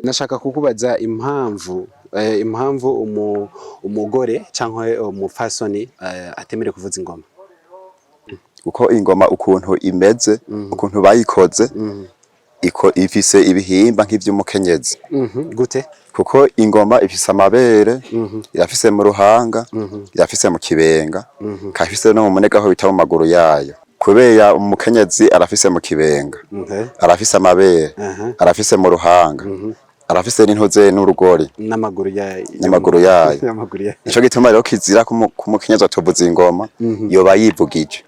Nashaka kukubaza impamvu umugore canke umupfasoni atemere kuvuza ingoma. Uko ingoma ukuntu imeze, ukuntu bayikoze, ifise ibihimba nk'ivy'umukenyezi. Gute? Kuko ingoma ifise amabere, irafise mu ruhanga, irafise mu kibenga, kafise no mu munega aho bita mu maguru yayo. Kubera umukenyezi arafise mu kibenga, arafise amabere, arafise mu ruhanga, arafise n'intoze n'urugori n'amaguru yayo. Nico gituma rero kizira ku mukenyezi atovuza ingoma, yoba yivugije.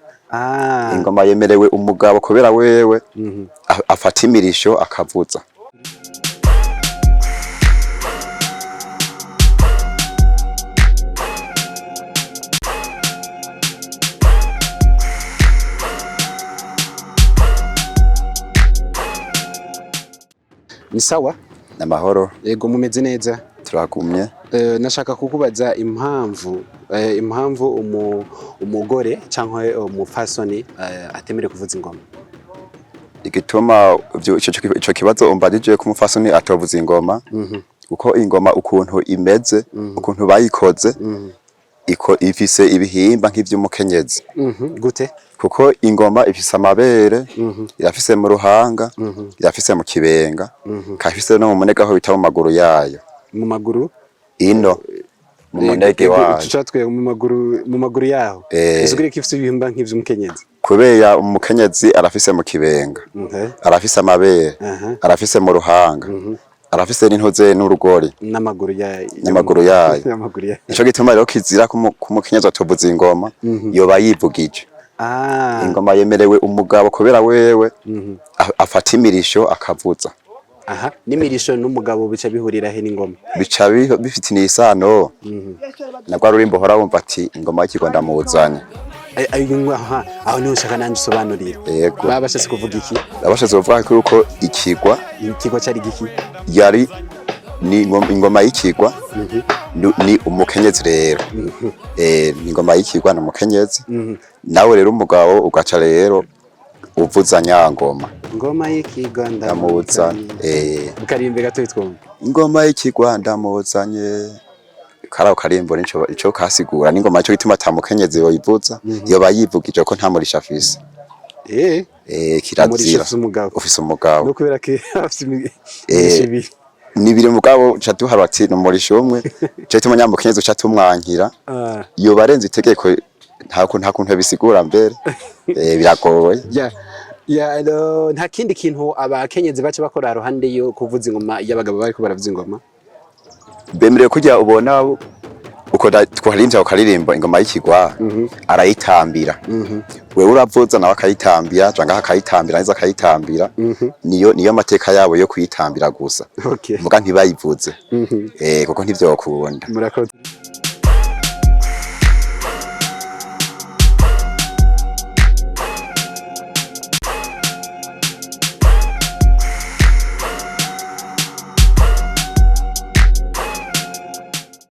Ingoma yemerewe umugabo kubera wewe afata imirisho akavuza. Ni sawa? Namahoro. Yego mumeze neza? Turagumye. Nashaka kukubaza impamvu umugore canke umupfasoni atemere kuvuza ingoma. Igituma ico kibazo umbajije ko umupfasoni atovuza ingoma, uko ingoma ukuntu imeze, ukuntu bayikoze, ifise ibihimba nk'ivy'umukenyezi. Gute? Kuko ingoma ifise amabere, irafise mu ruhanga, irafise mu kibenga, kafise no mu munega aho bita mu maguru yayo. Mu maguru? Ino mu munege wayo. Tucatwe mu maguru yaho. Isugire kifise ibihimba nk'ivy'umukenyezi. Kubera umukenyezi arafise mu kibenga, arafise amabere, arafise mu ruhanga, arafise n'intoze n'urugori n'amaguru yayo. Nico gituma rero kizira ku mukenyezi atovuza ingoma, yoba yivugije. Ingoma yemerewe umugabo kubera wewe afata imirisho akavuza. N'imirisho n'umugabo bica bihurira he n'ingoma? Bica bifitiniye isano. Nagwa rurimbo hora wumva ati ingoma y'ikigwanda muzanye. Aho niho nshaka nanje usobanurira. Yego. Babashatse kuvuga iki? Babashatse kuvuga ko ikigwa cari giki? Yari ni ingoma y'ikigwa, ni umukenyezi rero. Ingoma y'ikigwa ni umukenyezi. Nawe rero umugabo ugaca rero uvuza nyangoma. Ingoma y'ikigwa ndamuzanye. Karimbe gato twumva. Ingoma y'ikigwa ndamuzanye. Karaho karimbo nico kasigura n'ingoma cyo gituma atamukenyezi yoyivuza, yoba yivugije ko nta murisha afise. Kirazira. Ufise umugabo. No kubera ke afise imico. Nibiri mugabo catuhara ati numurisha umwe, cyo gituma nyamukenyezi ucatumwankira. Yoba arenze itegeko nta kuntu bisigura mbere. Biragoye. Nta kindi kintu abakenyezi bace bakora ruhande yo kuvuza ingoma y'abagabo bariko baravuza ingoma. Bemerewe kujya ubona uko twarimbya ukaririmba ingoma y'ikigwa arayitambira. Wewe uravuza nawe akayitambira cyangwa akayitambira neza akayitambira. Niyo mateka yabo yo kuyitambira gusa. Muga ntibayivuze. Kuko ntivyo bakunda. Murakoze.